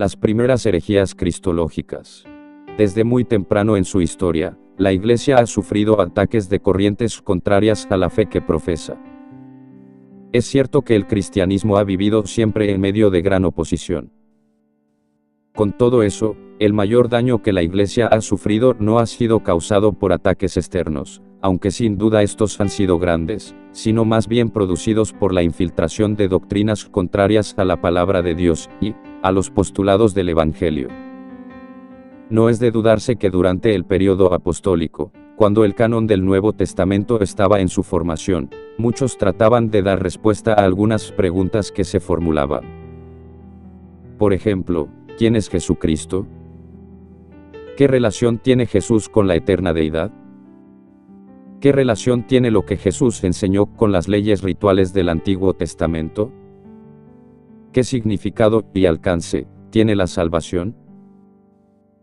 Las primeras herejías cristológicas. Desde muy temprano en su historia, la Iglesia ha sufrido ataques de corrientes contrarias a la fe que profesa. Es cierto que el cristianismo ha vivido siempre en medio de gran oposición. Con todo eso, el mayor daño que la Iglesia ha sufrido no ha sido causado por ataques externos, aunque sin duda estos han sido grandes, sino más bien producidos por la infiltración de doctrinas contrarias a la palabra de Dios y a los postulados del Evangelio. No es de dudarse que durante el período apostólico, cuando el canon del Nuevo Testamento estaba en su formación, muchos trataban de dar respuesta a algunas preguntas que se formulaban. Por ejemplo, ¿quién es Jesucristo? ¿Qué relación tiene Jesús con la eterna deidad? ¿Qué relación tiene lo que Jesús enseñó con las leyes rituales del Antiguo Testamento? ¿Qué significado y alcance tiene la salvación?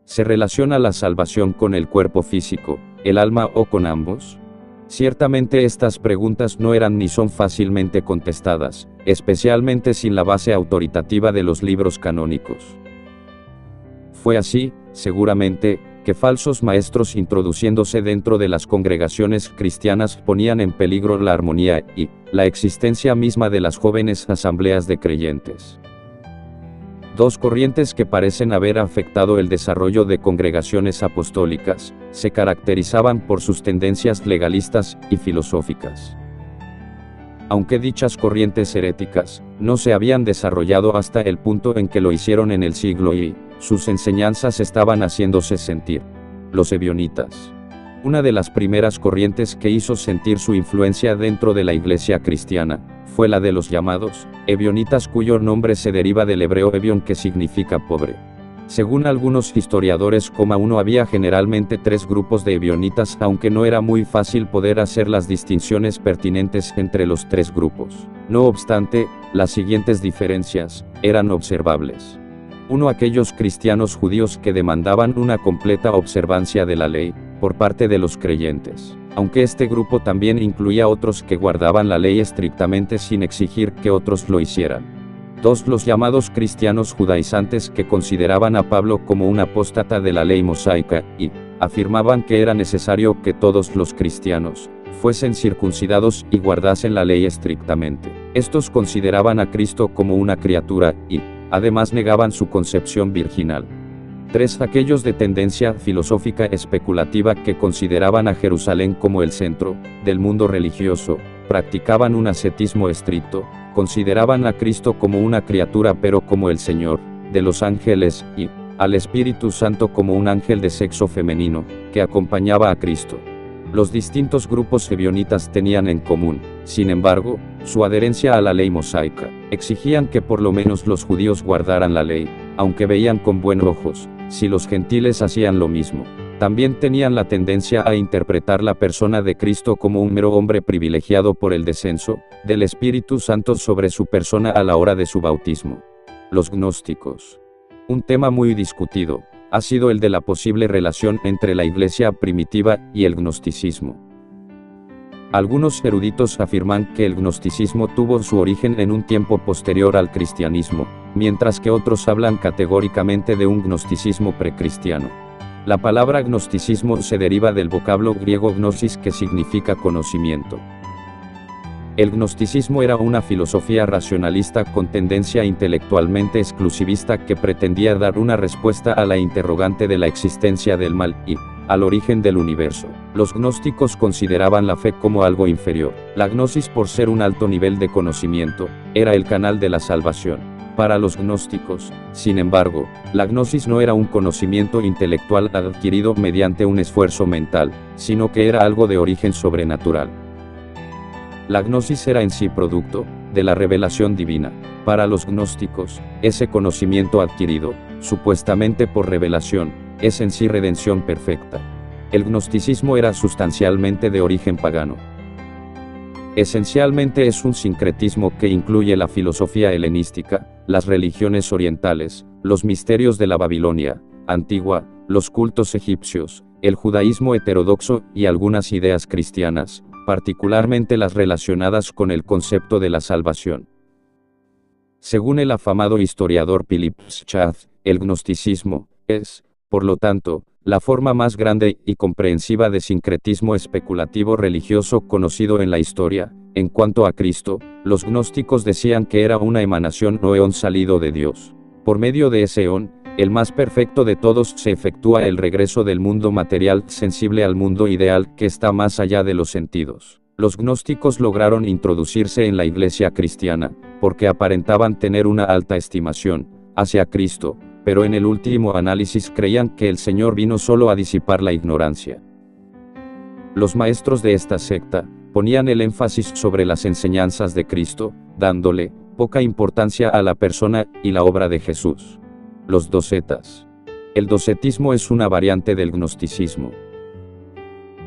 ¿Se relaciona la salvación con el cuerpo físico, el alma o con ambos? Ciertamente estas preguntas no eran ni son fácilmente contestadas, especialmente sin la base autoritativa de los libros canónicos. Fue así, seguramente, que falsos maestros introduciéndose dentro de las congregaciones cristianas ponían en peligro la armonía y la existencia misma de las jóvenes asambleas de creyentes. Dos corrientes que parecen haber afectado el desarrollo de congregaciones apostólicas, se caracterizaban por sus tendencias legalistas y filosóficas. Aunque dichas corrientes heréticas no se habían desarrollado hasta el punto en que lo hicieron en el siglo I, sus enseñanzas estaban haciéndose sentir. Los ebionitas. Una de las primeras corrientes que hizo sentir su influencia dentro de la Iglesia cristiana, fue la de los llamados ebionitas, cuyo nombre se deriva del hebreo ebion, que significa pobre. Según algunos historiadores, había generalmente 3 grupos de ebionitas, aunque no era muy fácil poder hacer las distinciones pertinentes entre los 3 grupos. No obstante, las siguientes diferencias eran observables. 1. Aquellos cristianos judíos que demandaban una completa observancia de la ley, por parte de los creyentes, aunque este grupo también incluía otros que guardaban la ley estrictamente sin exigir que otros lo hicieran. 2. Los llamados cristianos judaizantes, que consideraban a Pablo como un apóstata de la ley mosaica, y afirmaban que era necesario que todos los cristianos fuesen circuncidados y guardasen la ley estrictamente. Estos consideraban a Cristo como una criatura, y además negaban su concepción virginal. 3. Aquellos de tendencia filosófica especulativa, que consideraban a Jerusalén como el centro del mundo religioso, practicaban un ascetismo estricto, consideraban a Cristo como una criatura pero como el Señor de los ángeles, y al Espíritu Santo como un ángel de sexo femenino, que acompañaba a Cristo. Los distintos grupos ebionitas tenían en común, sin embargo, su adherencia a la ley mosaica. Exigían que por lo menos los judíos guardaran la ley, aunque veían con buenos ojos si los gentiles hacían lo mismo. También tenían la tendencia a interpretar la persona de Cristo como un mero hombre privilegiado por el descenso del Espíritu Santo sobre su persona a la hora de su bautismo. Los gnósticos. Un tema muy discutido ha sido el de la posible relación entre la Iglesia primitiva y el gnosticismo. Algunos eruditos afirman que el gnosticismo tuvo su origen en un tiempo posterior al cristianismo, mientras que otros hablan categóricamente de un gnosticismo precristiano. La palabra gnosticismo se deriva del vocablo griego gnosis, que significa conocimiento. El gnosticismo era una filosofía racionalista con tendencia intelectualmente exclusivista que pretendía dar una respuesta a la interrogante de la existencia del mal y al origen del universo. Los gnósticos consideraban la fe como algo inferior. La gnosis, por ser un alto nivel de conocimiento, era el canal de la salvación. Para los gnósticos, sin embargo, la gnosis no era un conocimiento intelectual adquirido mediante un esfuerzo mental, sino que era algo de origen sobrenatural. La gnosis era en sí producto de la revelación divina. Para los gnósticos, ese conocimiento adquirido, supuestamente por revelación, es en sí redención perfecta. El gnosticismo era sustancialmente de origen pagano. Esencialmente es un sincretismo que incluye la filosofía helenística, las religiones orientales, los misterios de la Babilonia antigua, los cultos egipcios, el judaísmo heterodoxo y algunas ideas cristianas, particularmente las relacionadas con el concepto de la salvación. Según el afamado historiador Philip Schaff, El gnosticismo es, por lo tanto, la forma más grande y comprensiva de sincretismo especulativo religioso conocido en la historia. En cuanto a Cristo, los gnósticos decían que era una emanación o eón salido de Dios. Por medio de ese eón, el más perfecto de todos, se efectúa el regreso del mundo material sensible al mundo ideal que está más allá de los sentidos. Los gnósticos lograron introducirse en la iglesia cristiana, porque aparentaban tener una alta estimación hacia Cristo, pero en el último análisis creían que el Señor vino solo a disipar la ignorancia. Los maestros de esta secta ponían el énfasis sobre las enseñanzas de Cristo, dándole poca importancia a la persona y la obra de Jesús. Los docetas. El docetismo es una variante del gnosticismo.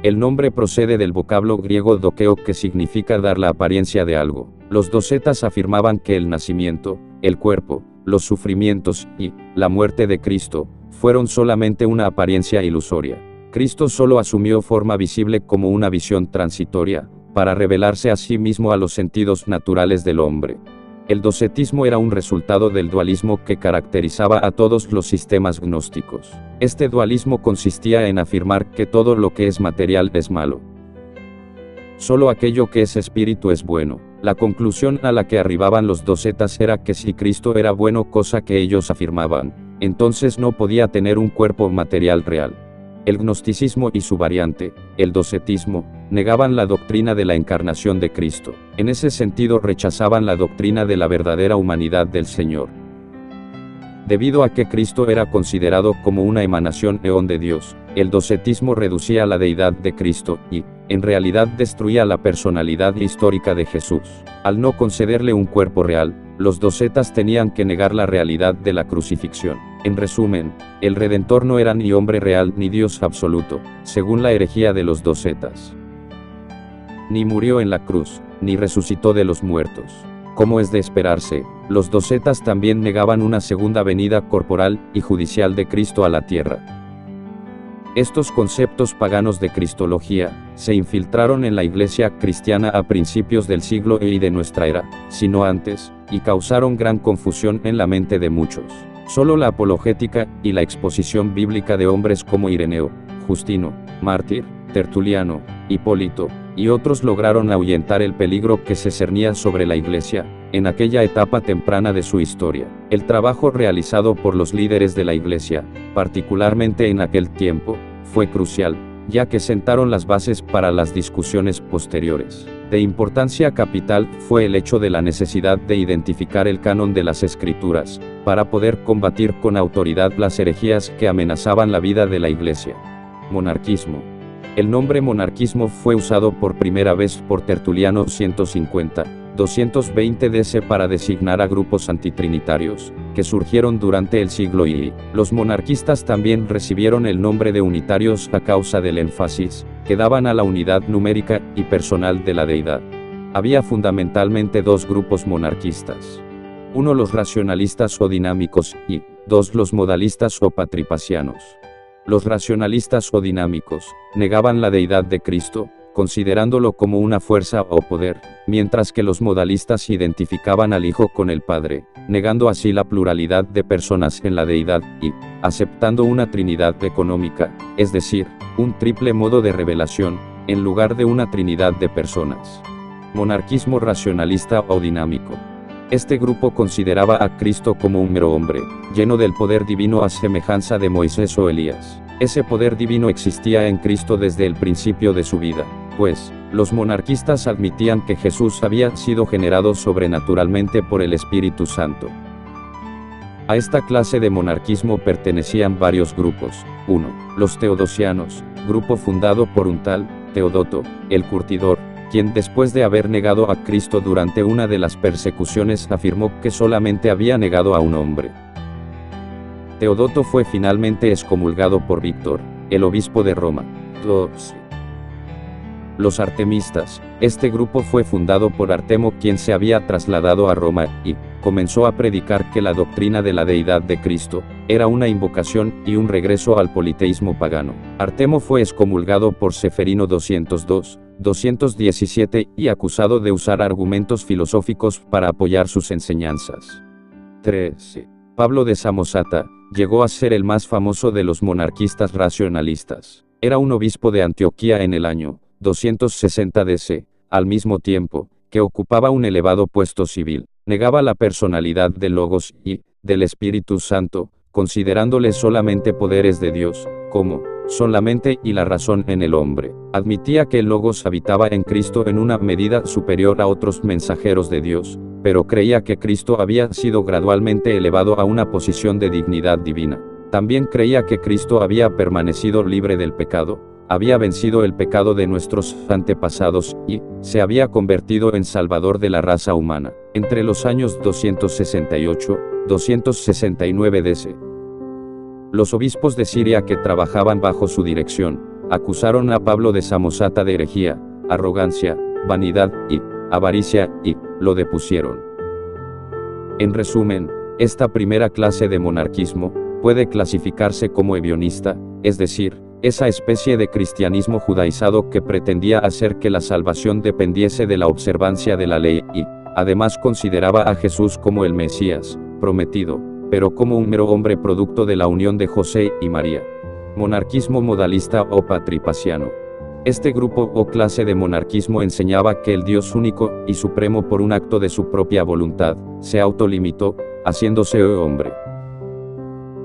El nombre procede del vocablo griego dokeo, que significa dar la apariencia de algo. Los docetas afirmaban que el nacimiento, el cuerpo, los sufrimientos y la muerte de Cristo fueron solamente una apariencia ilusoria. Cristo solo asumió forma visible como una visión transitoria, para revelarse a sí mismo a los sentidos naturales del hombre. El docetismo era un resultado del dualismo que caracterizaba a todos los sistemas gnósticos. Este dualismo consistía en afirmar que todo lo que es material es malo. Solo aquello que es espíritu es bueno. La conclusión a la que arribaban los docetas era que si Cristo era bueno, cosa que ellos afirmaban, entonces no podía tener un cuerpo material real. El gnosticismo y su variante, el docetismo, negaban la doctrina de la encarnación de Cristo. En ese sentido rechazaban la doctrina de la verdadera humanidad del Señor. Debido a que Cristo era considerado como una emanación eón de Dios, el docetismo reducía la deidad de Cristo y, en realidad, destruía la personalidad histórica de Jesús. Al no concederle un cuerpo real, los docetas tenían que negar la realidad de la crucifixión. En resumen, el Redentor no era ni hombre real ni Dios absoluto, según la herejía de los docetas. Ni murió en la cruz, ni resucitó de los muertos. Como es de esperarse, los docetas también negaban una segunda venida corporal y judicial de Cristo a la tierra. Estos conceptos paganos de cristología se infiltraron en la iglesia cristiana a principios del siglo I de nuestra era, sino antes, y causaron gran confusión en la mente de muchos. Solo la apologética y la exposición bíblica de hombres como Ireneo, Justino, Mártir, Tertuliano, Hipólito, y otros lograron ahuyentar el peligro que se cernía sobre la iglesia, en aquella etapa temprana de su historia. El trabajo realizado por los líderes de la iglesia, particularmente en aquel tiempo, fue crucial, ya que sentaron las bases para las discusiones posteriores. De importancia capital fue el hecho de la necesidad de identificar el canon de las Escrituras, para poder combatir con autoridad las herejías que amenazaban la vida de la iglesia. Monarquismo. El nombre monarquismo fue usado por primera vez por Tertuliano 150-220 DC para designar a grupos antitrinitarios, que surgieron durante el siglo I. Los monarquistas también recibieron el nombre de unitarios a causa del énfasis que daban a la unidad numérica y personal de la deidad. Había fundamentalmente dos grupos monarquistas. Uno, los racionalistas o dinámicos, y dos, los modalistas o patripacianos. Los racionalistas o dinámicos negaban la deidad de Cristo, considerándolo como una fuerza o poder, mientras que los modalistas identificaban al Hijo con el Padre, negando así la pluralidad de personas en la deidad y aceptando una trinidad económica, es decir, un triple modo de revelación, en lugar de una trinidad de personas. Monarquismo racionalista o dinámico. Este grupo consideraba a Cristo como un mero hombre, lleno del poder divino a semejanza de Moisés o Elías. Ese poder divino existía en Cristo desde el principio de su vida, pues, los monarquistas admitían que Jesús había sido generado sobrenaturalmente por el Espíritu Santo. A esta clase de monarquismo pertenecían varios grupos. 1. Los teodosianos, grupo fundado por un tal Teodoto, el curtidor, quien después de haber negado a Cristo durante una de las persecuciones afirmó que solamente había negado a un hombre. Teodoto fue finalmente excomulgado por Víctor, el obispo de Roma. 2. Los artemistas. Este grupo fue fundado por Artemo, quien se había trasladado a Roma, y comenzó a predicar que la doctrina de la deidad de Cristo era una invocación y un regreso al politeísmo pagano. Artemo fue excomulgado por Seferino 217 y acusado de usar argumentos filosóficos para apoyar sus enseñanzas. 3. Pablo de Samosata, llegó a ser el más famoso de los monarquistas racionalistas. Era un obispo de Antioquía en el año 260 DC, al mismo tiempo que ocupaba un elevado puesto civil. Negaba la personalidad del Logos y del Espíritu Santo, considerándole solamente poderes de Dios, como son la mente y la razón en el hombre. Admitía que el Logos habitaba en Cristo en una medida superior a otros mensajeros de Dios, pero creía que Cristo había sido gradualmente elevado a una posición de dignidad divina. También creía que Cristo había permanecido libre del pecado, había vencido el pecado de nuestros antepasados y se había convertido en Salvador de la raza humana. Entre los años 268-269 DC, los obispos de Siria que trabajaban bajo su dirección, acusaron a Pablo de Samosata de herejía, arrogancia, vanidad y avaricia, y lo depusieron. En resumen, esta primera clase de monarquismo puede clasificarse como ebionista, es decir, esa especie de cristianismo judaizado que pretendía hacer que la salvación dependiese de la observancia de la ley y, además, consideraba a Jesús como el Mesías prometido, pero como un mero hombre producto de la unión de José y María. Monarquismo modalista o patripaciano. Este grupo o clase de monarquismo enseñaba que el Dios único y supremo por un acto de su propia voluntad, se autolimitó, haciéndose hombre.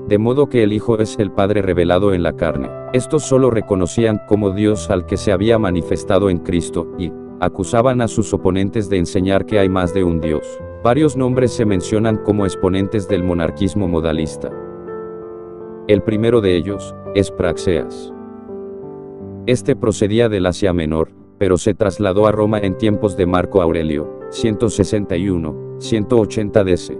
De modo que el Hijo es el Padre revelado en la carne. Estos solo reconocían como Dios al que se había manifestado en Cristo, y acusaban a sus oponentes de enseñar que hay más de un Dios. Varios nombres se mencionan como exponentes del monarquismo modalista. El primero de ellos es Praxeas. Este procedía del Asia Menor, pero se trasladó a Roma en tiempos de Marco Aurelio, 161-180 DC.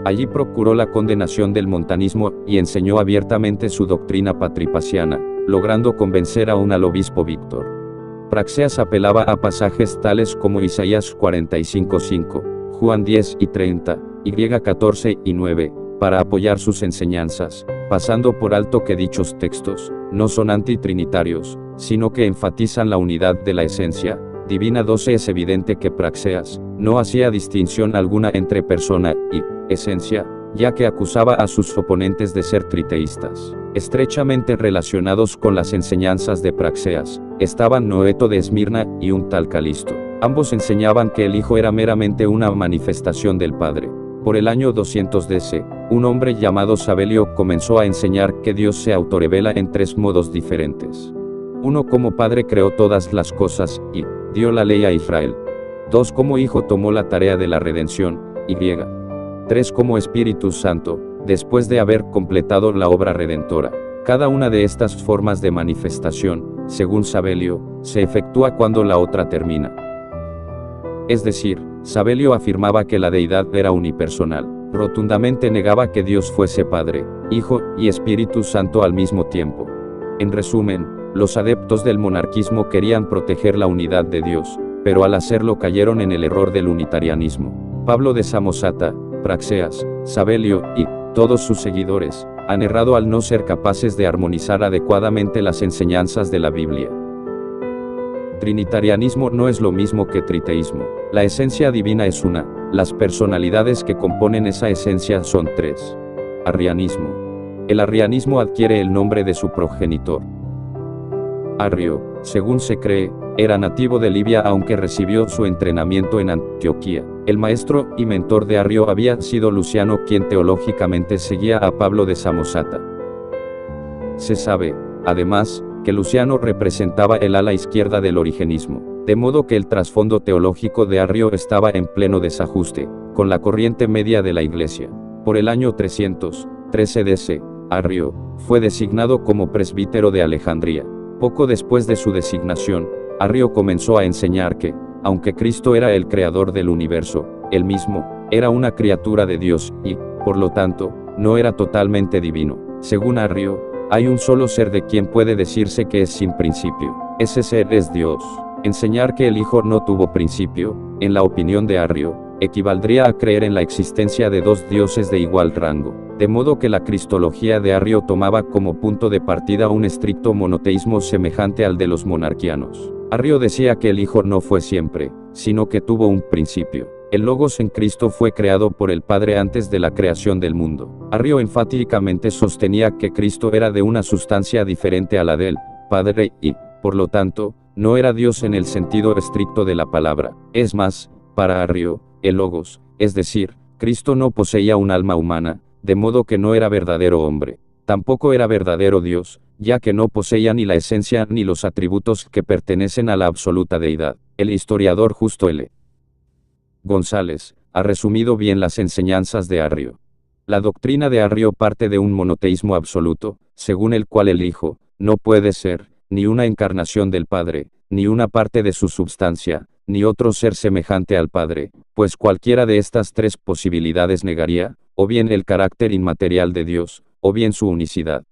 Allí procuró la condenación del montanismo y enseñó abiertamente su doctrina patripaciana, logrando convencer aún al obispo Víctor. Praxeas apelaba a pasajes tales como Isaías 45:5, Juan 10 y 30, y 14 y 9, para apoyar sus enseñanzas, pasando por alto que dichos textos no son antitrinitarios, sino que enfatizan la unidad de la esencia divina. 12 Es evidente que Praxeas no hacía distinción alguna entre persona y esencia, ya que acusaba a sus oponentes de ser triteístas. Estrechamente relacionados con las enseñanzas de Praxeas estaban Noeto de Esmirna y un tal Calisto. Ambos enseñaban que el Hijo era meramente una manifestación del Padre. Por el año 200 DC, un hombre llamado Sabelio comenzó a enseñar que Dios se autorrevela en tres modos diferentes. 1. Como Padre creó todas las cosas y dio la ley a Israel. 2. Como Hijo tomó la tarea de la redención, y 3. Como Espíritu Santo, después de haber completado la obra redentora. Cada una de estas formas de manifestación, según Sabelio, se efectúa cuando la otra termina. Es decir, Sabelio afirmaba que la deidad era unipersonal. Rotundamente negaba que Dios fuese Padre, Hijo y Espíritu Santo al mismo tiempo. En resumen, los adeptos del monarquismo querían proteger la unidad de Dios, pero al hacerlo cayeron en el error del unitarianismo. Pablo de Samosata, Praxeas, Sabelio y todos sus seguidores han errado al no ser capaces de armonizar adecuadamente las enseñanzas de la Biblia. Trinitarianismo no es lo mismo que triteísmo. La esencia divina es una, las personalidades que componen esa esencia son tres. Arrianismo. El arrianismo adquiere el nombre de su progenitor. Arrio, según se cree, era nativo de Libia aunque recibió su entrenamiento en Antioquía. El maestro y mentor de Arrio había sido Luciano, quien teológicamente seguía a Pablo de Samosata. Se sabe, además, que Luciano representaba el ala izquierda del origenismo, de modo que el trasfondo teológico de Arrio estaba en pleno desajuste con la corriente media de la Iglesia. Por el año 313 DC, Arrio fue designado como presbítero de Alejandría. Poco después de su designación, Arrio comenzó a enseñar que, aunque Cristo era el creador del universo, él mismo era una criatura de Dios y, por lo tanto, no era totalmente divino. Según Arrio, hay un solo ser de quien puede decirse que es sin principio. Ese ser es Dios. Enseñar que el Hijo no tuvo principio, en la opinión de Arrio, equivaldría a creer en la existencia de dos dioses de igual rango. De modo que la cristología de Arrio tomaba como punto de partida un estricto monoteísmo semejante al de los monarquianos. Arrio decía que el Hijo no fue siempre, sino que tuvo un principio. El Logos en Cristo fue creado por el Padre antes de la creación del mundo. Arrio enfáticamente sostenía que Cristo era de una sustancia diferente a la del Padre y, por lo tanto, no era Dios en el sentido estricto de la palabra. Es más, para Arrio, el Logos, es decir, Cristo no poseía un alma humana, de modo que no era verdadero hombre. Tampoco era verdadero Dios, ya que no poseía ni la esencia ni los atributos que pertenecen a la absoluta deidad. El historiador Justo L. González ha resumido bien las enseñanzas de Arrio. La doctrina de Arrio parte de un monoteísmo absoluto, según el cual el Hijo no puede ser ni una encarnación del Padre, ni una parte de su substancia, ni otro ser semejante al Padre, pues cualquiera de estas tres posibilidades negaría, o bien el carácter inmaterial de Dios, o bien su unicidad.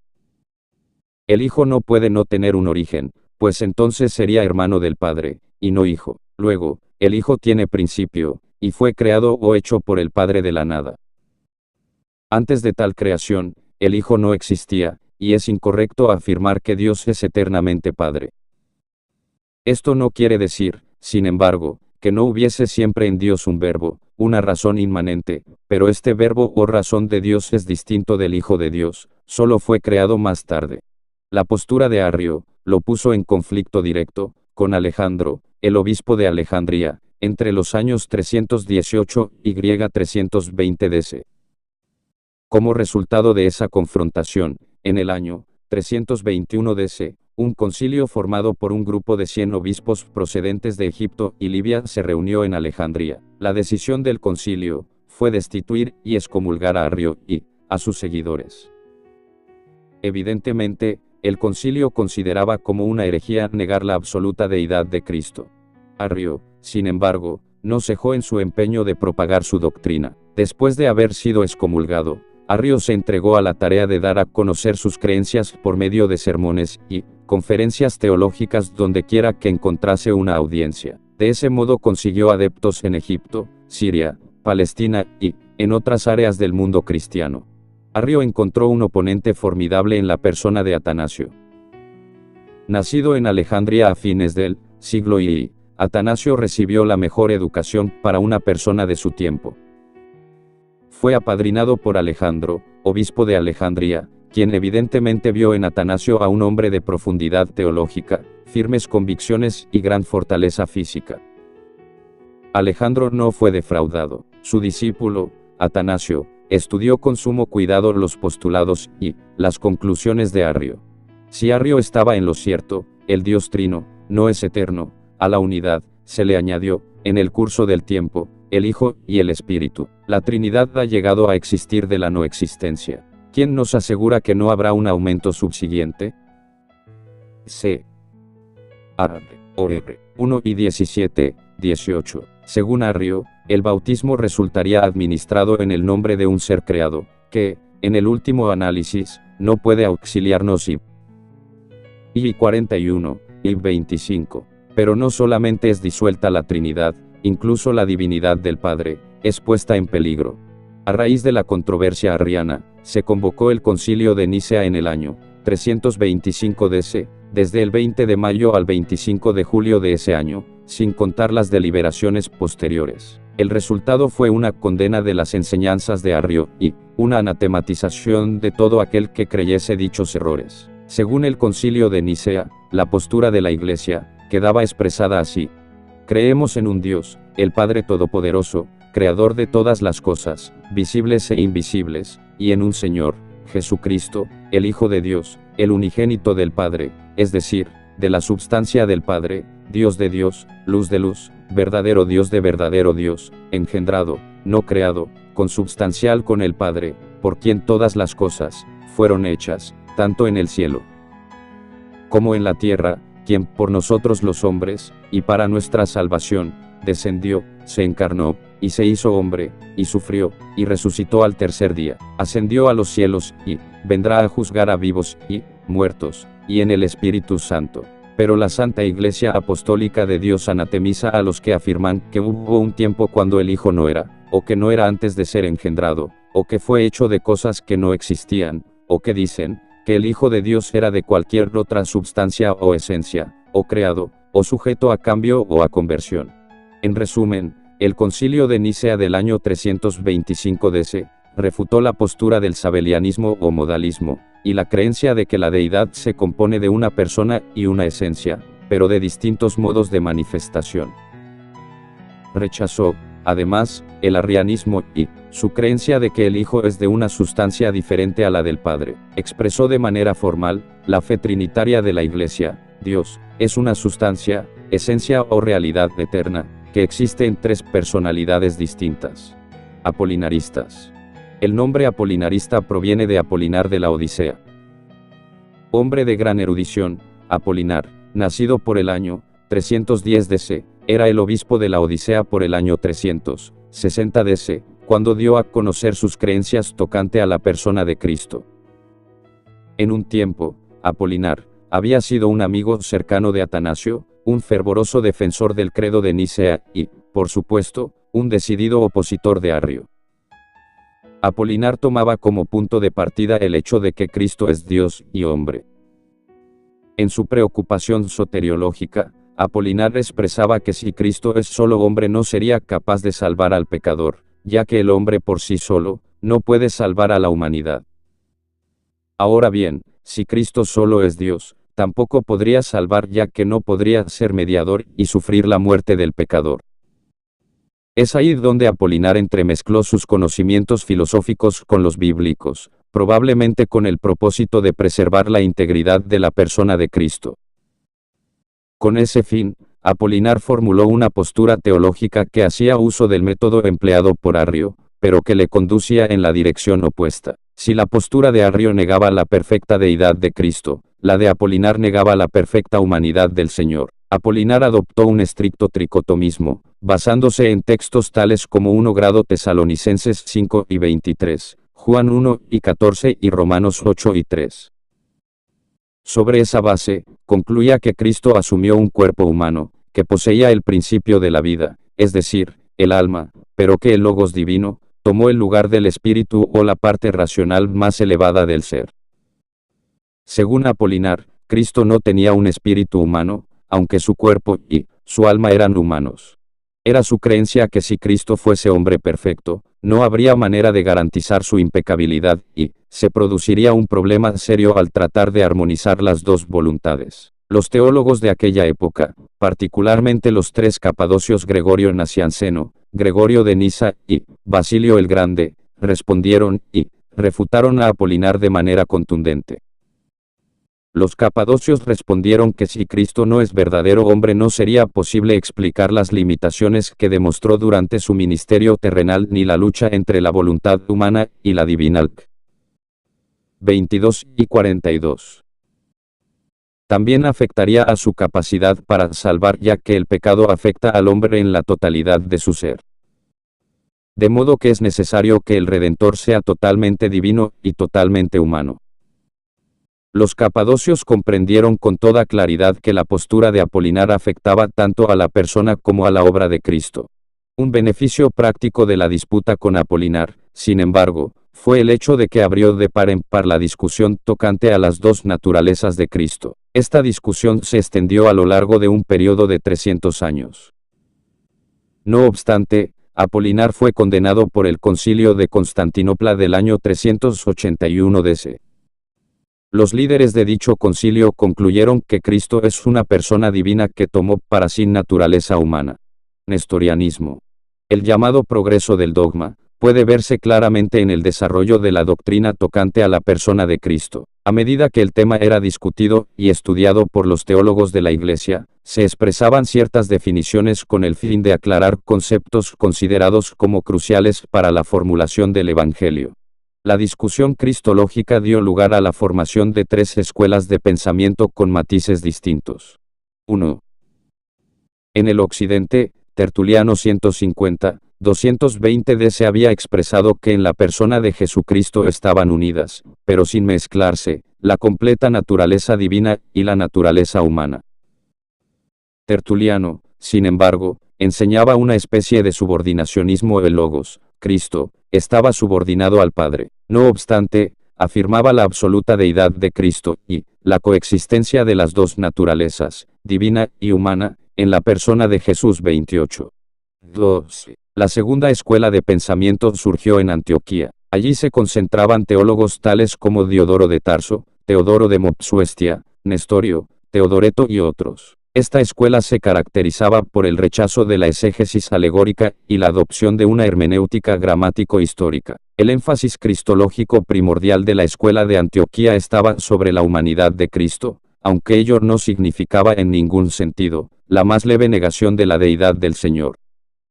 El Hijo no puede no tener un origen, pues entonces sería hermano del Padre, y no hijo. Luego, el Hijo tiene principio, y fue creado o hecho por el Padre de la nada. Antes de tal creación, el Hijo no existía, y es incorrecto afirmar que Dios es eternamente Padre. Esto no quiere decir, sin embargo, que no hubiese siempre en Dios un verbo, una razón inmanente, pero este verbo o razón de Dios es distinto del Hijo de Dios, solo fue creado más tarde. La postura de Arrio lo puso en conflicto directo con Alejandro, el obispo de Alejandría, entre los años 318 y 320 DC. Como resultado de esa confrontación, en el año 321 DC, un concilio formado por un grupo de 100 obispos procedentes de Egipto y Libia se reunió en Alejandría. La decisión del concilio fue destituir y excomulgar a Arrio y a sus seguidores. Evidentemente, el concilio consideraba como una herejía negar la absoluta deidad de Cristo. Arrio, sin embargo, no cejó en su empeño de propagar su doctrina. Después de haber sido excomulgado, Arrio se entregó a la tarea de dar a conocer sus creencias por medio de sermones y conferencias teológicas donde quiera que encontrase una audiencia. De ese modo consiguió adeptos en Egipto, Siria, Palestina y en otras áreas del mundo cristiano. Arrio encontró un oponente formidable en la persona de Atanasio. Nacido en Alejandría a fines del siglo I, Atanasio recibió la mejor educación para una persona de su tiempo. Fue apadrinado por Alejandro, obispo de Alejandría, quien evidentemente vio en Atanasio a un hombre de profundidad teológica, firmes convicciones y gran fortaleza física. Alejandro no fue defraudado. Su discípulo, Atanasio, estudió con sumo cuidado los postulados y las conclusiones de Arrio. Si Arrio estaba en lo cierto, el Dios Trino no es eterno, a la unidad se le añadió, en el curso del tiempo, el Hijo y el Espíritu. La Trinidad ha llegado a existir de la no existencia. ¿Quién nos asegura que no habrá un aumento subsiguiente? C. Arr. 1 y 17, 18. Según Arrio, el bautismo resultaría administrado en el nombre de un ser creado, que, en el último análisis, no puede auxiliarnos y 41, y 25. Pero no solamente es disuelta la Trinidad, incluso la divinidad del Padre es puesta en peligro. A raíz de la controversia arriana, se convocó el Concilio de Nicea en el año 325 DC, desde el 20 de mayo al 25 de julio de ese año, sin contar las deliberaciones posteriores. El resultado fue una condena de las enseñanzas de Arrio y una anatematización de todo aquel que creyese dichos errores. Según el Concilio de Nicea, la postura de la Iglesia quedaba expresada así: creemos en un Dios, el Padre Todopoderoso, Creador de todas las cosas, visibles e invisibles, y en un Señor, Jesucristo, el Hijo de Dios, el unigénito del Padre, es decir, de la substancia del Padre, Dios de Dios, luz de luz, verdadero Dios de verdadero Dios, engendrado, no creado, consubstancial con el Padre, por quien todas las cosas fueron hechas, tanto en el cielo como en la tierra, quien por nosotros los hombres, y para nuestra salvación, descendió, se encarnó, y se hizo hombre, y sufrió, y resucitó al tercer día, ascendió a los cielos, y vendrá a juzgar a vivos y muertos, y en el Espíritu Santo. Pero la Santa Iglesia Apostólica de Dios anatemiza a los que afirman que hubo un tiempo cuando el Hijo no era, o que no era antes de ser engendrado, o que fue hecho de cosas que no existían, o que dicen que el Hijo de Dios era de cualquier otra substancia o esencia, o creado, o sujeto a cambio o a conversión. En resumen, El Concilio de Nicea del año 325 DC refutó la postura del sabelianismo o modalismo, y la creencia de que la deidad se compone de una persona y una esencia, pero de distintos modos de manifestación. Rechazó, además, el arrianismo y su creencia de que el Hijo es de una sustancia diferente a la del Padre. Expresó de manera formal la fe trinitaria de la Iglesia: Dios es una sustancia, esencia o realidad eterna, que existe en tres personalidades distintas. Apolinaristas. El nombre apolinarista proviene de Apolinar de la Odisea. Hombre de gran erudición, Apolinar, nacido por el año 310 DC, era el obispo de la Odisea por el año 360 DC, cuando dio a conocer sus creencias tocante a la persona de Cristo. En un tiempo, Apolinar había sido un amigo cercano de Atanasio, un fervoroso defensor del credo de Nicea y, por supuesto, un decidido opositor de Arrio. Apolinar tomaba como punto de partida el hecho de que Cristo es Dios y hombre. En su preocupación soteriológica, Apolinar expresaba que si Cristo es solo hombre no sería capaz de salvar al pecador, ya que el hombre por sí solo no puede salvar a la humanidad. Ahora bien, si Cristo solo es Dios, tampoco podría salvar, ya que no podría ser mediador y sufrir la muerte del pecador. Es ahí donde Apolinar entremezcló sus conocimientos filosóficos con los bíblicos, probablemente con el propósito de preservar la integridad de la persona de Cristo. Con ese fin, Apolinar formuló una postura teológica que hacía uso del método empleado por Arrio, pero que le conducía en la dirección opuesta. Si la postura de Arrio negaba la perfecta deidad de Cristo, la de Apolinar negaba la perfecta humanidad del Señor. Apolinar adoptó un estricto tricotomismo, basándose en textos tales como 1 grado Tesalonicenses 5 y 23, Juan 1 y 14 y Romanos 8 y 3. Sobre esa base, concluía que Cristo asumió un cuerpo humano, que poseía el principio de la vida, es decir, el alma, pero que el Logos divino tomó el lugar del espíritu o la parte racional más elevada del ser. Según Apolinar, Cristo no tenía un espíritu humano, aunque su cuerpo y su alma eran humanos. Era su creencia que si Cristo fuese hombre perfecto, no habría manera de garantizar su impecabilidad, y se produciría un problema serio al tratar de armonizar las dos voluntades. Los teólogos de aquella época, particularmente los tres capadocios Gregorio Nacianceno, Gregorio de Nisa y Basilio el Grande, respondieron y refutaron a Apolinar de manera contundente. Los capadocios respondieron que si Cristo no es verdadero hombre no sería posible explicar las limitaciones que demostró durante su ministerio terrenal ni la lucha entre la voluntad humana y la divina. 22 y 42. También afectaría a su capacidad para salvar, ya que el pecado afecta al hombre en la totalidad de su ser. De modo que es necesario que el Redentor sea totalmente divino y totalmente humano. Los capadocios comprendieron con toda claridad que la postura de Apolinar afectaba tanto a la persona como a la obra de Cristo. Un beneficio práctico de la disputa con Apolinar, sin embargo, fue el hecho de que abrió de par en par la discusión tocante a las dos naturalezas de Cristo. Esta discusión se extendió a lo largo de un periodo de 300 años. No obstante, Apolinar fue condenado por el Concilio de Constantinopla del año 381 DC. Los líderes de dicho concilio concluyeron que Cristo es una persona divina que tomó para sí naturaleza humana. Nestorianismo. El llamado progreso del dogma puede verse claramente en el desarrollo de la doctrina tocante a la persona de Cristo. A medida que el tema era discutido y estudiado por los teólogos de la Iglesia, se expresaban ciertas definiciones con el fin de aclarar conceptos considerados como cruciales para la formulación del Evangelio. La discusión cristológica dio lugar a la formación de tres escuelas de pensamiento con matices distintos. 1. En el Occidente, Tertuliano 150-220 DC había expresado que en la persona de Jesucristo estaban unidas, pero sin mezclarse, la completa naturaleza divina y la naturaleza humana. Tertuliano, sin embargo, enseñaba una especie de subordinacionismo del Logos. Cristo estaba subordinado al Padre. No obstante, afirmaba la absoluta deidad de Cristo y la coexistencia de las dos naturalezas, divina y humana, en la persona de Jesús 28. 2. La segunda escuela de pensamiento surgió en Antioquía. Allí se concentraban teólogos tales como Diodoro de Tarso, Teodoro de Mopsuestia, Nestorio, Teodoreto y otros. Esta escuela se caracterizaba por el rechazo de la exégesis alegórica y la adopción de una hermenéutica gramático-histórica. El énfasis cristológico primordial de la escuela de Antioquía estaba sobre la humanidad de Cristo, aunque ello no significaba en ningún sentido la más leve negación de la deidad del Señor.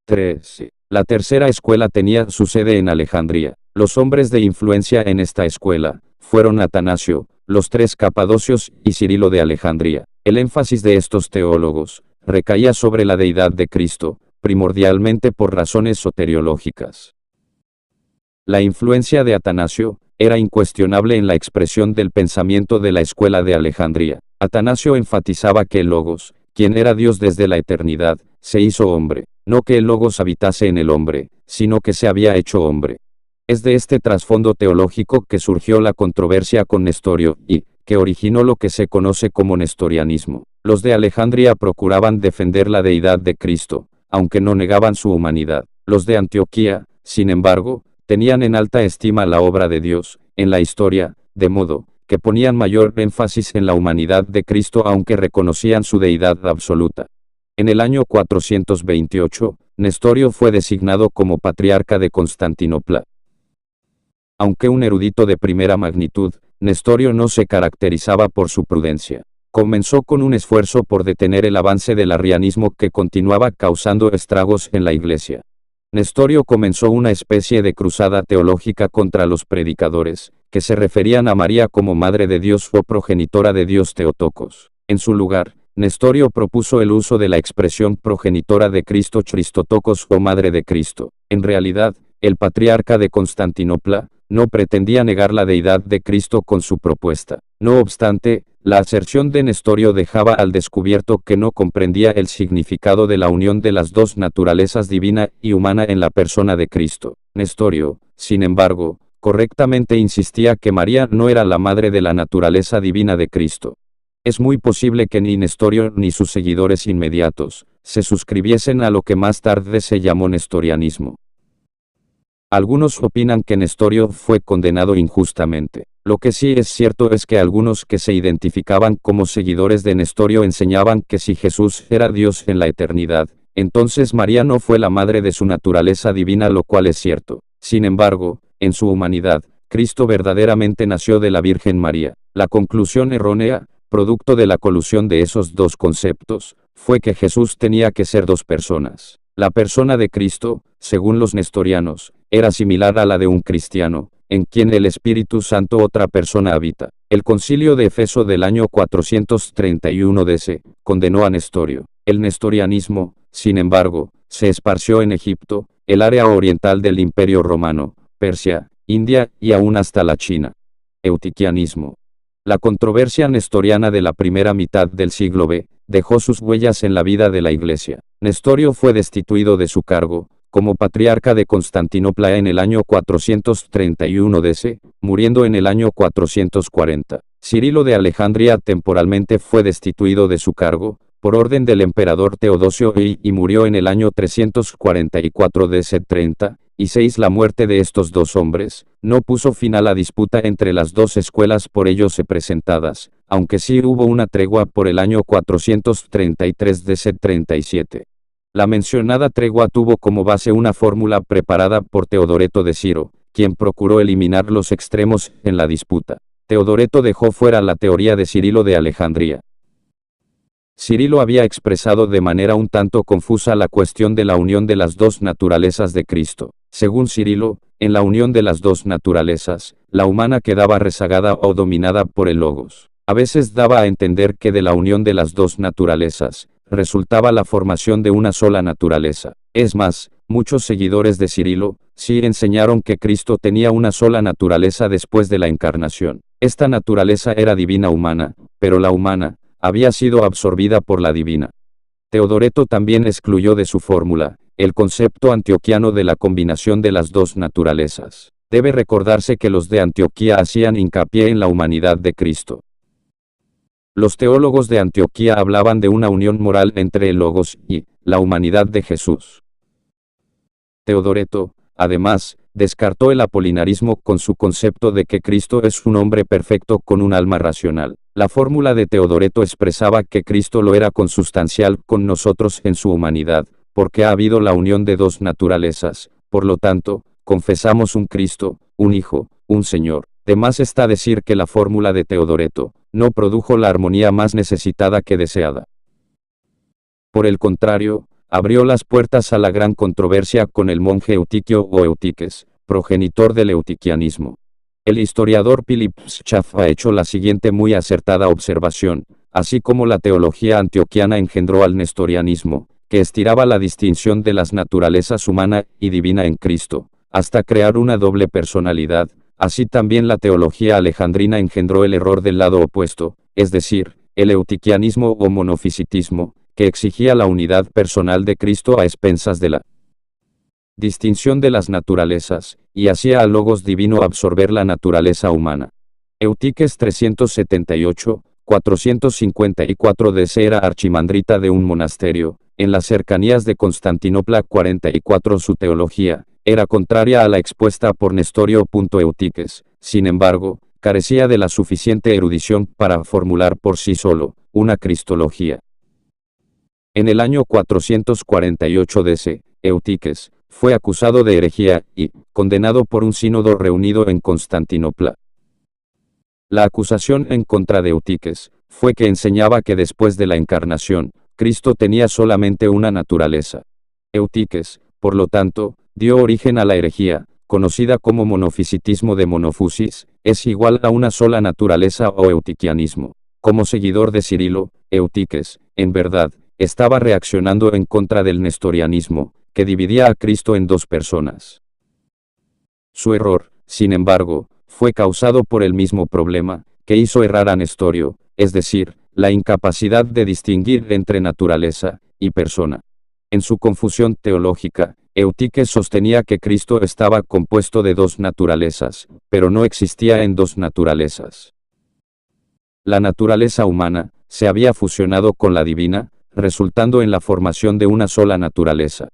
3. La tercera escuela tenía su sede en Alejandría. Los hombres de influencia en esta escuela fueron Atanasio, los tres Capadocios y Cirilo de Alejandría. El énfasis de estos teólogos recaía sobre la deidad de Cristo, primordialmente por razones soteriológicas. La influencia de Atanasio era incuestionable en la expresión del pensamiento de la escuela de Alejandría. Atanasio enfatizaba que el Logos, quien era Dios desde la eternidad, se hizo hombre, no que el Logos habitase en el hombre, sino que se había hecho hombre. Es de este trasfondo teológico que surgió la controversia con Nestorio, y que originó lo que se conoce como nestorianismo. Los de Alejandría procuraban defender la deidad de Cristo, aunque no negaban su humanidad. Los de Antioquía, sin embargo, tenían en alta estima la obra de Dios, en la historia, de modo que ponían mayor énfasis en la humanidad de Cristo aunque reconocían su deidad absoluta. En el año 428, Nestorio fue designado como patriarca de Constantinopla. Aunque un erudito de primera magnitud, Nestorio no se caracterizaba por su prudencia. Comenzó con un esfuerzo por detener el avance del arrianismo que continuaba causando estragos en la Iglesia. Nestorio comenzó una especie de cruzada teológica contra los predicadores, que se referían a María como Madre de Dios o progenitora de Dios Theotokos. En su lugar, Nestorio propuso el uso de la expresión progenitora de Cristo Christotokos o Madre de Cristo. En realidad, el patriarca de Constantinopla no pretendía negar la deidad de Cristo con su propuesta. No obstante, la aserción de Nestorio dejaba al descubierto que no comprendía el significado de la unión de las dos naturalezas divina y humana en la persona de Cristo. Nestorio, sin embargo, correctamente insistía que María no era la madre de la naturaleza divina de Cristo. Es muy posible que ni Nestorio ni sus seguidores inmediatos se suscribiesen a lo que más tarde se llamó nestorianismo. Algunos opinan que Nestorio fue condenado injustamente. Lo que sí es cierto es que algunos que se identificaban como seguidores de Nestorio enseñaban que si Jesús era Dios en la eternidad, entonces María no fue la madre de su naturaleza divina, lo cual es cierto. Sin embargo, en su humanidad, Cristo verdaderamente nació de la Virgen María. La conclusión errónea, producto de la colusión de esos dos conceptos, fue que Jesús tenía que ser dos personas. La persona de Cristo, según los nestorianos, era similar a la de un cristiano, en quien el Espíritu Santo otra persona habita. El concilio de Efeso del año 431 DC condenó a Nestorio. El nestorianismo, sin embargo, se esparció en Egipto, el área oriental del Imperio Romano, Persia, India y aún hasta la China. Eutiquianismo. La controversia nestoriana de la primera mitad del siglo B dejó sus huellas en la vida de la Iglesia. Nestorio fue destituido de su cargo como patriarca de Constantinopla en el año 431 DC, muriendo en el año 440. Cirilo de Alejandría temporalmente fue destituido de su cargo, por orden del emperador Teodosio y murió en el año 344 DC 30, y 6. La muerte de estos dos hombres no puso fin a la disputa entre las dos escuelas por ellos presentadas, aunque sí hubo una tregua por el año 433 DC 37. La mencionada tregua tuvo como base una fórmula preparada por Teodoreto de Ciro, quien procuró eliminar los extremos en la disputa. Teodoreto dejó fuera la teoría de Cirilo de Alejandría. Cirilo había expresado de manera un tanto confusa la cuestión de la unión de las dos naturalezas de Cristo. Según Cirilo, en la unión de las dos naturalezas, la humana quedaba rezagada o dominada por el Logos. A veces daba a entender que de la unión de las dos naturalezas resultaba la formación de una sola naturaleza. Es más, muchos seguidores de Cirilo sí enseñaron que Cristo tenía una sola naturaleza después de la encarnación. Esta naturaleza era divina humana, pero la humana había sido absorbida por la divina. Teodoreto también excluyó de su fórmula el concepto antioquiano de la combinación de las dos naturalezas. Debe recordarse que los de Antioquía hacían hincapié en la humanidad de Cristo. Los teólogos de Antioquía hablaban de una unión moral entre el Logos y la humanidad de Jesús. Teodoreto, además, descartó el apolinarismo con su concepto de que Cristo es un hombre perfecto con un alma racional. La fórmula de Teodoreto expresaba que Cristo lo era consustancial con nosotros en su humanidad, porque ha habido la unión de dos naturalezas, por lo tanto, confesamos un Cristo, un Hijo, un Señor. De más está decir que la fórmula de Teodoreto no produjo la armonía más necesitada que deseada. Por el contrario, abrió las puertas a la gran controversia con el monje Eutiquio o Eutiques, progenitor del eutiquianismo. El historiador Philip Schaff ha hecho la siguiente muy acertada observación: así como la teología antioquiana engendró al nestorianismo, que estiraba la distinción de las naturalezas humana y divina en Cristo, hasta crear una doble personalidad, así también la teología alejandrina engendró el error del lado opuesto, es decir, el eutiquianismo o monofisitismo, que exigía la unidad personal de Cristo a expensas de la distinción de las naturalezas, y hacía al logos divino absorber la naturaleza humana. Eutiques 378-454 DC era archimandrita de un monasterio, en las cercanías de Constantinopla. 44 Su teología era contraria a la expuesta por Nestorio. Eutiques, sin embargo, carecía de la suficiente erudición para formular por sí solo una cristología. En el año 448 DC, Eutiques fue acusado de herejía y condenado por un sínodo reunido en Constantinopla. La acusación en contra de Eutiques fue que enseñaba que después de la encarnación, Cristo tenía solamente una naturaleza. Eutiques, por lo tanto, dio origen a la herejía, conocida como monofisitismo de monofusis, es igual a una sola naturaleza o eutiquianismo. Como seguidor de Cirilo, Eutiques, en verdad, estaba reaccionando en contra del nestorianismo, que dividía a Cristo en dos personas. Su error, sin embargo, fue causado por el mismo problema que hizo errar a Nestorio, es decir, la incapacidad de distinguir entre naturaleza y persona. En su confusión teológica, Eutiques sostenía que Cristo estaba compuesto de dos naturalezas, pero no existía en dos naturalezas. La naturaleza humana se había fusionado con la divina, resultando en la formación de una sola naturaleza.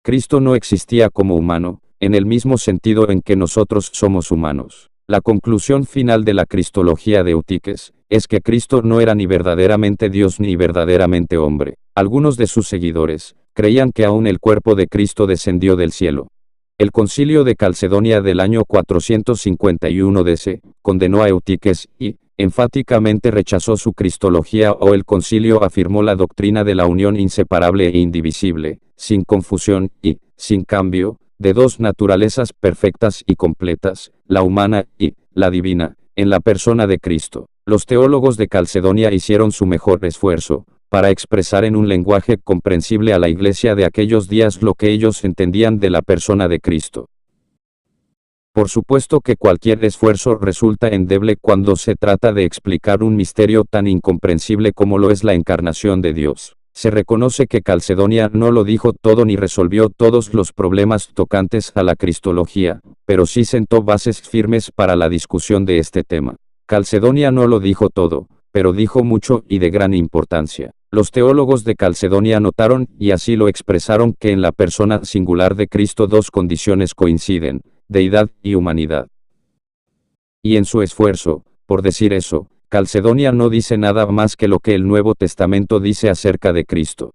Cristo no existía como humano, en el mismo sentido en que nosotros somos humanos. La conclusión final de la cristología de Eutiques es que Cristo no era ni verdaderamente Dios ni verdaderamente hombre. Algunos de sus seguidores creían que aún el cuerpo de Cristo descendió del cielo. El Concilio de Calcedonia del año 451 DC condenó a Eutiques y enfáticamente rechazó su cristología, o el concilio afirmó la doctrina de la unión inseparable e indivisible, sin confusión y, sin cambio, de dos naturalezas perfectas y completas, la humana y la divina, en la persona de Cristo. Los teólogos de Calcedonia hicieron su mejor esfuerzo para expresar en un lenguaje comprensible a la Iglesia de aquellos días lo que ellos entendían de la persona de Cristo. Por supuesto que cualquier esfuerzo resulta endeble cuando se trata de explicar un misterio tan incomprensible como lo es la encarnación de Dios. Se reconoce que Calcedonia no lo dijo todo ni resolvió todos los problemas tocantes a la cristología, pero sí sentó bases firmes para la discusión de este tema. Calcedonia no lo dijo todo, pero dijo mucho y de gran importancia. Los teólogos de Calcedonia notaron, y así lo expresaron, que en la persona singular de Cristo dos condiciones coinciden: deidad y humanidad. Y en su esfuerzo por decir eso, Calcedonia no dice nada más que lo que el Nuevo Testamento dice acerca de Cristo.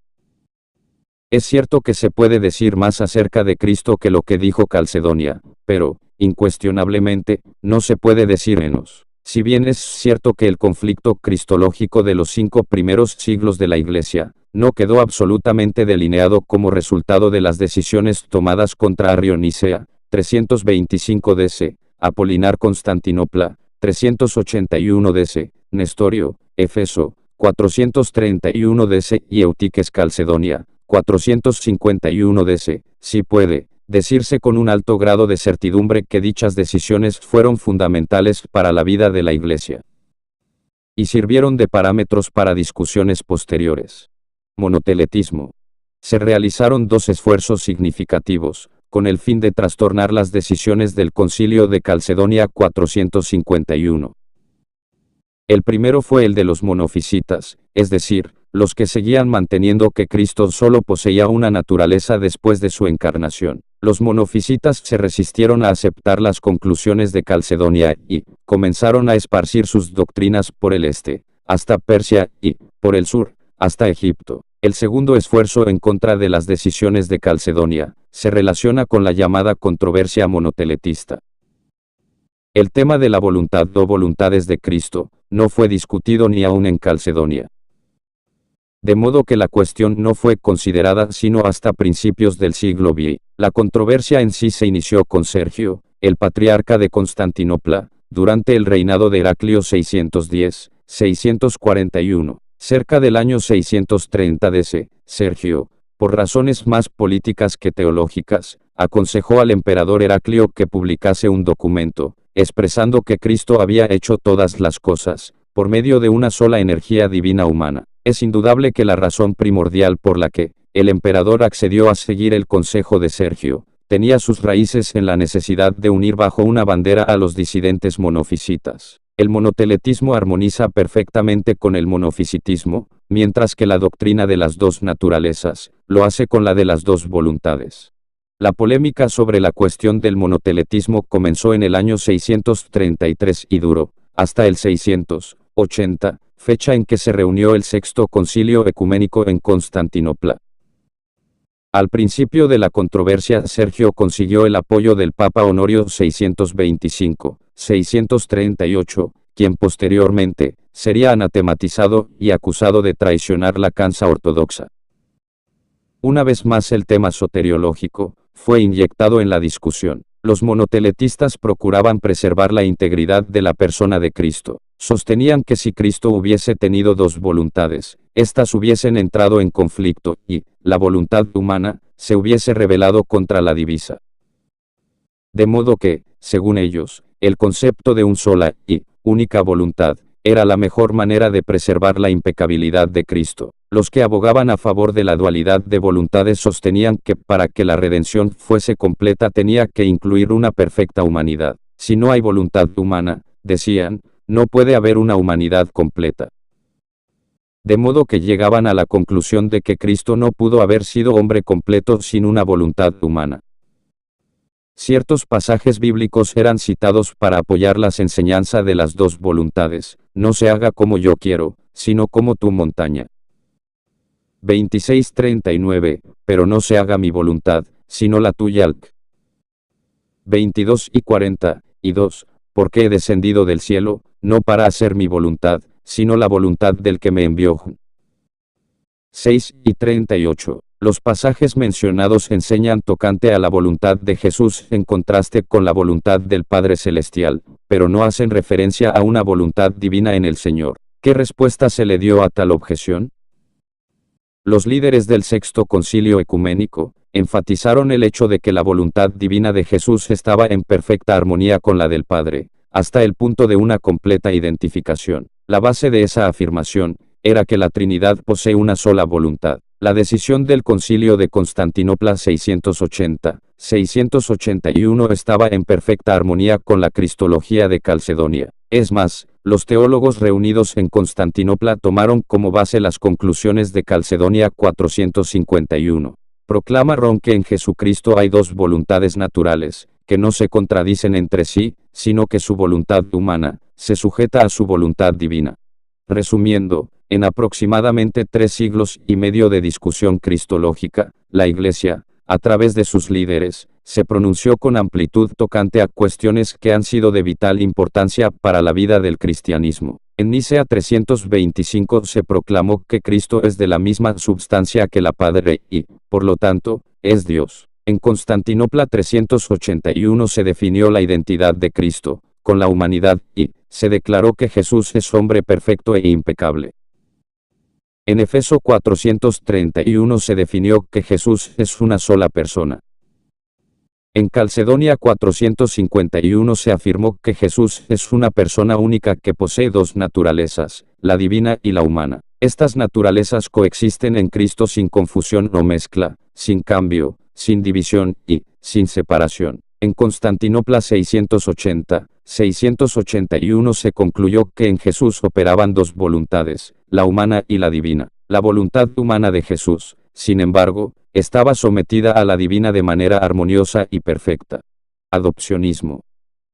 Es cierto que se puede decir más acerca de Cristo que lo que dijo Calcedonia, pero, incuestionablemente, no se puede decir menos. Si bien es cierto que el conflicto cristológico de los 5 primeros siglos de la Iglesia no quedó absolutamente delineado como resultado de las decisiones tomadas contra Arrio Nicea, 325 DC, Apolinar Constantinopla, 381 DC, Nestorio, Efeso, 431 DC y Eutiques Calcedonia, 451 DC, sí puede decirse con un alto grado de certidumbre que dichas decisiones fueron fundamentales para la vida de la Iglesia y sirvieron de parámetros para discusiones posteriores. Monoteletismo. Se realizaron dos esfuerzos significativos, con el fin de trastornar las decisiones del Concilio de Calcedonia 451. El primero fue el de los monofisitas, es decir, los que seguían manteniendo que Cristo solo poseía una naturaleza después de su encarnación. Los monofisitas se resistieron a aceptar las conclusiones de Calcedonia y comenzaron a esparcir sus doctrinas por el este, hasta Persia, y, por el sur, hasta Egipto. El segundo esfuerzo en contra de las decisiones de Calcedonia se relaciona con la llamada controversia monoteletista. El tema de la voluntad o voluntades de Cristo no fue discutido ni aún en Calcedonia. De modo que la cuestión no fue considerada sino hasta principios del siglo V. La controversia en sí se inició con Sergio, el patriarca de Constantinopla, durante el reinado de Heraclio 610-641. Cerca del año 630 DC, Sergio, por razones más políticas que teológicas, aconsejó al emperador Heraclio que publicase un documento, expresando que Cristo había hecho todas las cosas, por medio de una sola energía divina humana. Es indudable que la razón primordial por la que el emperador accedió a seguir el consejo de Sergio, tenía sus raíces en la necesidad de unir bajo una bandera a los disidentes monofisitas. El monoteletismo armoniza perfectamente con el monofisitismo, mientras que la doctrina de las dos naturalezas lo hace con la de las dos voluntades. La polémica sobre la cuestión del monoteletismo comenzó en el año 633 y duró hasta el 680, fecha en que se reunió el Sexto Concilio Ecuménico en Constantinopla. Al principio de la controversia, Sergio consiguió el apoyo del Papa Honorio 625-638, quien posteriormente sería anatematizado y acusado de traicionar la causa ortodoxa. Una vez más el tema soteriológico fue inyectado en la discusión. Los monoteletistas procuraban preservar la integridad de la persona de Cristo. Sostenían que si Cristo hubiese tenido dos voluntades, éstas hubiesen entrado en conflicto, y la voluntad humana se hubiese rebelado contra la divisa. De modo que, según ellos, el concepto de una sola y única voluntad era la mejor manera de preservar la impecabilidad de Cristo. Los que abogaban a favor de la dualidad de voluntades sostenían que para que la redención fuese completa tenía que incluir una perfecta humanidad. Si no hay voluntad humana, decían, no puede haber una humanidad completa. De modo que llegaban a la conclusión de que Cristo no pudo haber sido hombre completo sin una voluntad humana. Ciertos pasajes bíblicos eran citados para apoyar las enseñanzas de las dos voluntades. No se haga como yo quiero, sino como tu montaña. 26:39, pero no se haga mi voluntad, sino la tuya. 22:42, porque he descendido del cielo, no para hacer mi voluntad, sino la voluntad del que me envió. 6:38. Los pasajes mencionados enseñan tocante a la voluntad de Jesús en contraste con la voluntad del Padre Celestial, pero no hacen referencia a una voluntad divina en el Señor. ¿Qué respuesta se le dio a tal objeción? Los líderes del Sexto Concilio Ecuménico enfatizaron el hecho de que la voluntad divina de Jesús estaba en perfecta armonía con la del Padre, hasta el punto de una completa identificación. La base de esa afirmación era que la Trinidad posee una sola voluntad. La decisión del Concilio de Constantinopla 680-681 estaba en perfecta armonía con la cristología de Calcedonia. Es más, los teólogos reunidos en Constantinopla tomaron como base las conclusiones de Calcedonia 451. Proclamaron que en Jesucristo hay dos voluntades naturales, que no se contradicen entre sí, sino que su voluntad humana se sujeta a su voluntad divina. Resumiendo, en aproximadamente 3 siglos y medio de discusión cristológica, la Iglesia, a través de sus líderes, se pronunció con amplitud tocante a cuestiones que han sido de vital importancia para la vida del cristianismo. En Nicea 325 se proclamó que Cristo es de la misma substancia que la Padre y, por lo tanto, es Dios. En Constantinopla 381 se definió la identidad de Cristo con la humanidad y se declaró que Jesús es hombre perfecto e impecable. En Éfeso 431 se definió que Jesús es una sola persona. En Calcedonia 451 se afirmó que Jesús es una persona única que posee dos naturalezas, la divina y la humana. Estas naturalezas coexisten en Cristo sin confusión o mezcla, sin cambio, sin división y sin separación. En Constantinopla 680, 681 se concluyó que en Jesús operaban dos voluntades, la humana y la divina. La voluntad humana de Jesús, sin embargo, estaba sometida a la divina de manera armoniosa y perfecta. Adopcionismo.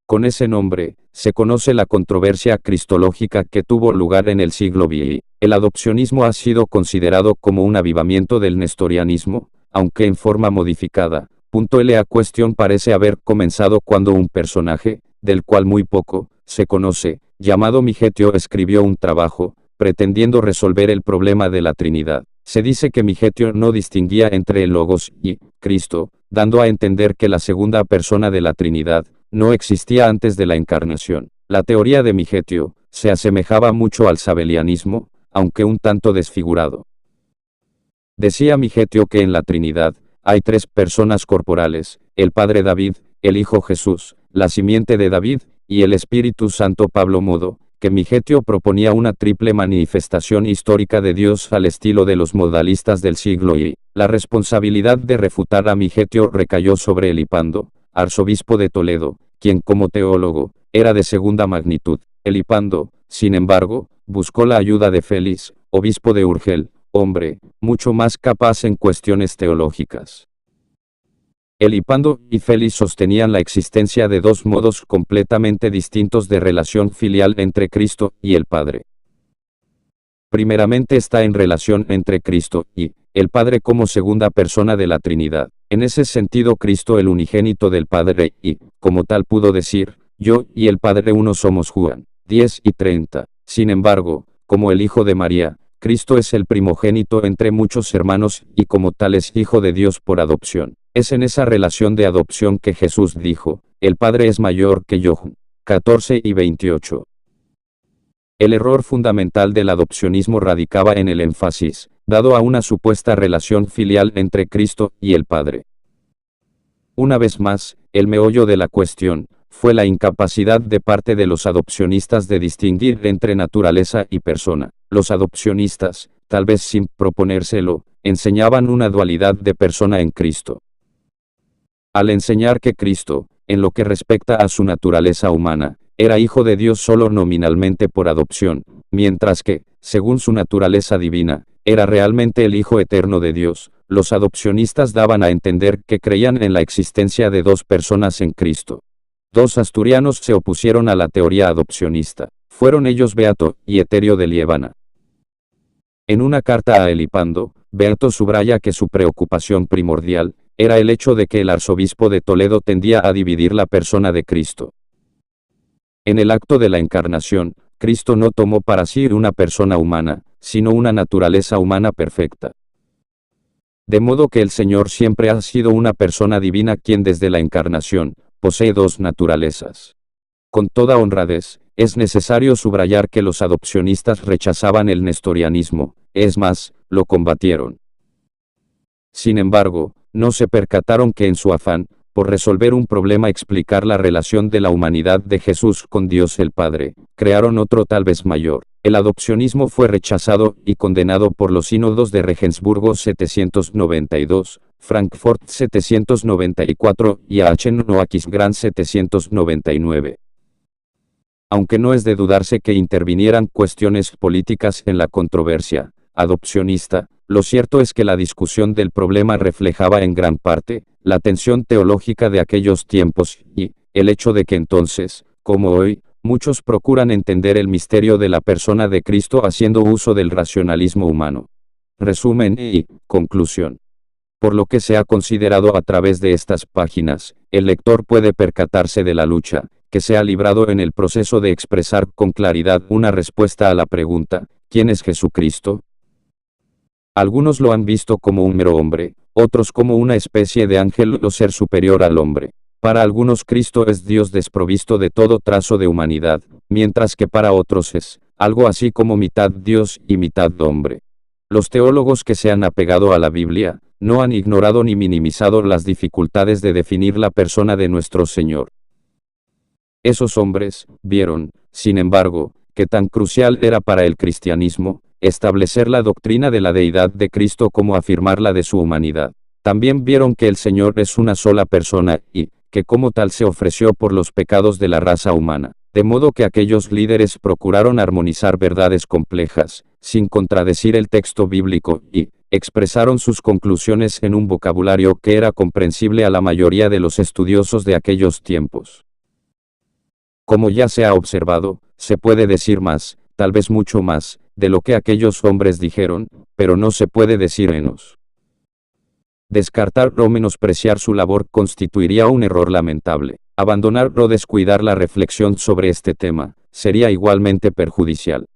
Con ese nombre, se conoce la controversia cristológica que tuvo lugar en el siglo XX. El adopcionismo ha sido considerado como un avivamiento del nestorianismo, aunque en forma modificada. La cuestión parece haber comenzado cuando un personaje, del cual muy poco se conoce, llamado Migetio escribió un trabajo, pretendiendo resolver el problema de la Trinidad. Se dice que Migetio no distinguía entre el Logos y Cristo, dando a entender que la segunda persona de la Trinidad no existía antes de la encarnación. La teoría de Migetio se asemejaba mucho al sabelianismo, aunque un tanto desfigurado. Decía Migetio que en la Trinidad hay tres personas corporales, el Padre David, el Hijo Jesús, la simiente de David, y el Espíritu Santo. Pablo Modo, que Migetio proponía una triple manifestación histórica de Dios al estilo de los modalistas del siglo I. La responsabilidad de refutar a Migetio recayó sobre Elipando, arzobispo de Toledo, quien como teólogo, era de segunda magnitud. Elipando, sin embargo, buscó la ayuda de Félix, obispo de Urgel, hombre, mucho más capaz en cuestiones teológicas. Elipando y Félix sostenían la existencia de dos modos completamente distintos de relación filial entre Cristo y el Padre. Primeramente está en relación entre Cristo y el Padre como segunda persona de la Trinidad. En ese sentido Cristo el unigénito del Padre y, como tal pudo decir, yo y el Padre uno somos. Juan 10 y 30. Sin embargo, como el Hijo de María, Cristo es el primogénito entre muchos hermanos y como tal es Hijo de Dios por adopción. Es en esa relación de adopción que Jesús dijo, el Padre es mayor que yo. 14 y 28. El error fundamental del adopcionismo radicaba en el énfasis, dado a una supuesta relación filial entre Cristo y el Padre. Una vez más, el meollo de la cuestión fue la incapacidad de parte de los adopcionistas de distinguir entre naturaleza y persona. Los adopcionistas, tal vez sin proponérselo, enseñaban una dualidad de persona en Cristo. Al enseñar que Cristo, en lo que respecta a su naturaleza humana, era hijo de Dios solo nominalmente por adopción, mientras que, según su naturaleza divina, era realmente el Hijo eterno de Dios, los adopcionistas daban a entender que creían en la existencia de dos personas en Cristo. Dos asturianos se opusieron a la teoría adopcionista. Fueron ellos Beato y Eterio de Liébana. En una carta a Elipando, Beato subraya que su preocupación primordial era el hecho de que el arzobispo de Toledo tendía a dividir la persona de Cristo. En el acto de la encarnación, Cristo no tomó para sí una persona humana, sino una naturaleza humana perfecta. De modo que el Señor siempre ha sido una persona divina quien desde la encarnación posee dos naturalezas. Con toda honradez, es necesario subrayar que los adopcionistas rechazaban el nestorianismo, es más, lo combatieron. Sin embargo, no se percataron que en su afán, por resolver un problema explicar la relación de la humanidad de Jesús con Dios el Padre, crearon otro tal vez mayor. El adopcionismo fue rechazado y condenado por los sínodos de Regensburgo 792, Frankfurt 794 y Aachen-Noakisgrán 799. Aunque no es de dudarse que intervinieran cuestiones políticas en la controversia adopcionista, lo cierto es que la discusión del problema reflejaba en gran parte la tensión teológica de aquellos tiempos y el hecho de que entonces, como hoy, muchos procuran entender el misterio de la persona de Cristo haciendo uso del racionalismo humano. Resumen y conclusión. Por lo que se ha considerado a través de estas páginas, el lector puede percatarse de la lucha que se ha librado en el proceso de expresar con claridad una respuesta a la pregunta, ¿quién es Jesucristo? Algunos lo han visto como un mero hombre, otros como una especie de ángel o ser superior al hombre. Para algunos Cristo es Dios desprovisto de todo trazo de humanidad, mientras que para otros es algo así como mitad Dios y mitad hombre. Los teólogos que se han apegado a la Biblia, no han ignorado ni minimizado las dificultades de definir la persona de nuestro Señor. Esos hombres vieron, sin embargo, que tan crucial era para el cristianismo establecer la doctrina de la deidad de Cristo como afirmar la de su humanidad. También vieron que el Señor es una sola persona y que como tal se ofreció por los pecados de la raza humana, de modo que aquellos líderes procuraron armonizar verdades complejas, sin contradecir el texto bíblico, y expresaron sus conclusiones en un vocabulario que era comprensible a la mayoría de los estudiosos de aquellos tiempos. Como ya se ha observado, se puede decir más, tal vez mucho más, de lo que aquellos hombres dijeron, pero no se puede decir menos. Descartar o menospreciar su labor constituiría un error lamentable. Abandonar o descuidar la reflexión sobre este tema sería igualmente perjudicial.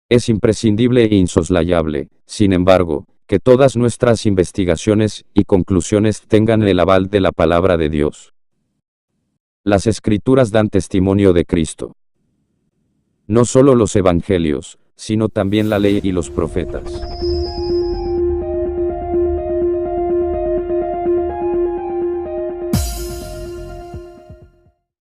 Es imprescindible e insoslayable, sin embargo, que todas nuestras investigaciones y conclusiones tengan el aval de la palabra de Dios. Las Escrituras dan testimonio de Cristo. No solo los evangelios, sino también la ley y los profetas.